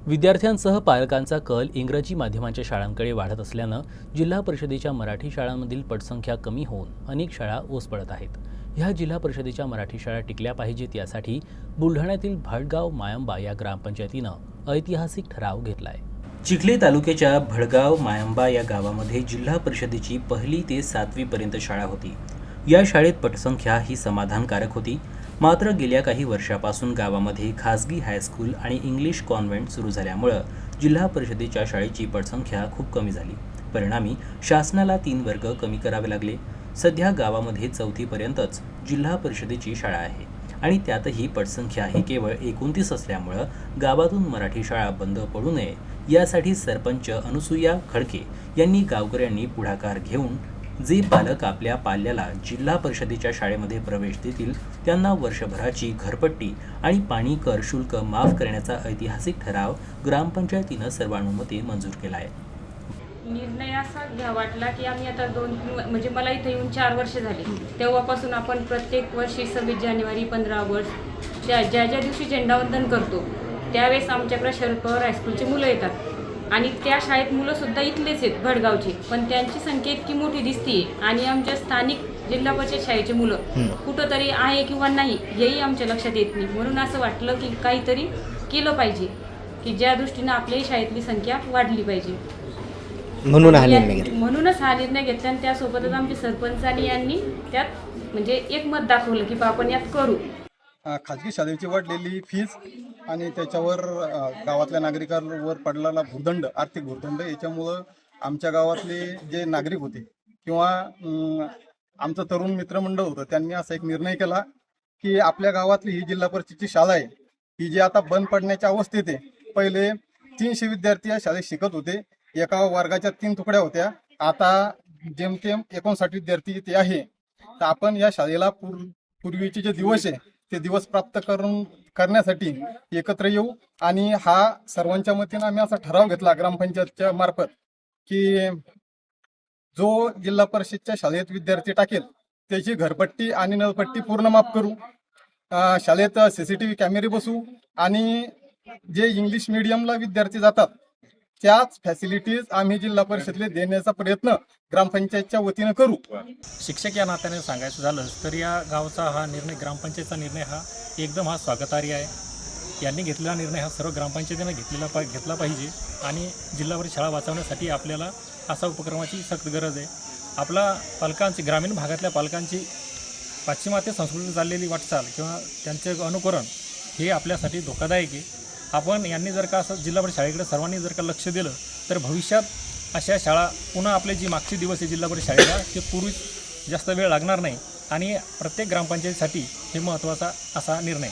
विद्यार्थ्यांसह पालकांचा कल इंग्रजी माध्यमांच्या शाळांकडे वाढत असल्यानं जिल्हा परिषदेच्या मराठी शाळांमधील पटसंख्या कमी होऊन अनेक शाळा ओस पडत आहेत. ह्या जिल्हा परिषदेच्या मराठी शाळा टिकल्या पाहिजेत यासाठी बुलढाण्यातील भडगाव मायंबा या ग्रामपंचायतीनं ऐतिहासिक ठराव घेतलाय. चिखली तालुक्याच्या भडगाव मायंबा या गावामध्ये जिल्हा परिषदेची 1ली ते 7वी पर्यंत शाळा होती. या शाळेत पटसंख्या ही समाधानकारक होती. मात्र गेल्या काही वर्षापासून गावामध्ये खासगी हायस्कूल आणि इंग्लिश कॉन्व्हेंट सुरू झाल्यामुळं जिल्हा परिषदेच्या शाळेची पटसंख्या खूप कमी झाली. परिणामी शासनाला 3 वर्ग कमी करावे लागले. सध्या गावामध्ये 4थी पर्यंतच जिल्हा परिषदेची शाळा आहे आणि त्यातही पटसंख्या ही केवळ 29 असल्यामुळं गावातून मराठी शाळा बंद पडू नये यासाठी सरपंच अनुसूया खडके यांनी गावकऱ्यांनी पुढाकार घेऊन जे पालक आपल्या पाल्याला जिल्हा परिषदेच्या शाळेमध्ये प्रवेश देतील त्यांना वर्षभराची घरपट्टी आणि पाणी कर शुल्क माफ करण्याचा ऐतिहासिक ठराव ग्रामपंचायतीनं सर्वानुमते मंजूर केला आहे. निर्णय असा घ्या वाटला की आम्ही आता म्हणजे मला इथे येऊन 4 वर्ष झाली. तेव्हापासून आपण प्रत्येक वर्षी 26 जानेवारी 15 ऑगस्ट ज्या दिवशी झेंडावंदन करतो त्यावेळेस आमच्याकडे शरद पवार हायस्कूलची मुलं येतात आणि त्या शाळेत मुलंसुद्धा इथलेच आहेत भडगावची, पण त्यांची संख्या इतकी मोठी दिसते आणि आमच्या स्थानिक जिल्हा परिषद शाळेची मुलं कुठंतरी आहे किंवा नाही हेही आमच्या लक्षात येत नाही. म्हणून असं वाटलं की काहीतरी केलं पाहिजे की ज्या दृष्टीनं आपल्याही शाळेतली संख्या वाढली पाहिजे. म्हणूनच हा निर्णय घेतला आणि त्यासोबतच आमचे सरपंचांनी यांनी त्यात म्हणजे एक मत दाखवलं की आपण यात करू. खाजगी शाळेची वाढलेली फीज आणि त्याच्यावर गावातल्या नागरिकांवर पडलेला भूर्दंड, आर्थिक भूर्दंड याच्यामुळं आमच्या गावातले जे नागरिक होते किंवा आमचं तरुण मित्रमंडळ होतं त्यांनी असा एक निर्णय केला की आपल्या गावातली ही जिल्हा परिषदची शाळा आहे ही जी आता बंद पडण्याच्या अवस्थेत आहे. पहिले 300 विद्यार्थी या शाळेत शिकत होते. एका वर्गाच्या 3 तुकड्या होत्या. आता जेमतेम 59 विद्यार्थी ते आहे. तर आपण या शाळेला पूर्वीचे जे दिवस आहे ते दिवस प्राप्त करण्यासाठी एकत्र येऊ आणि हा सर्वांच्या मतीनं आम्ही असा ठराव घेतला ग्रामपंचायतच्या मार्फत की जो जिल्हा परिषदच्या शाळेत विद्यार्थी टाकेल त्याची घरपट्टी आणि नळपट्टी पूर्ण माफ करू. शाळेत CCTV कॅमेरे बसू आणि जे इंग्लिश मीडियमला विद्यार्थी जातात त्याच फॅसिलिटीज आम्ही जिल्हा परिषदेला देण्याचा प्रयत्न ग्रामपंचायतच्या वतीनं करू. शिक्षक या नात्याने सांगायचं झालं तर या गावचा हा निर्णय, ग्रामपंचायतचा निर्णय हा एकदम स्वागतार्ह आहे. यांनी घेतलेला निर्णय हा सर्व ग्रामपंचायतीनं घेतला पाहिजे आणि जिल्हा परिषद शाळा वाचवण्यासाठी आपल्याला असा उपक्रमाची सक्त गरज आहे. आपला पालकांची, ग्रामीण भागातल्या पालकांची पाश्चिमात्य संस्कृती चाललेली वाटचाल किंवा त्यांचे अनुकरण हे आपल्यासाठी धोकादायक आहे. आपण यांनी जर का असं जिल्हा परिषद शाळेकडे सर्वांनी जर का लक्ष दिलं तर भविष्यात अशा शाळा पुन्हा आपले जी मागचे दिवस आहे जिल्हा परिषद शाळेला ते पूर्वी जास्त वेळ लागणार नाही आणि प्रत्येक ग्रामपंचायतीसाठी हे महत्त्वाचा असा निर्णय.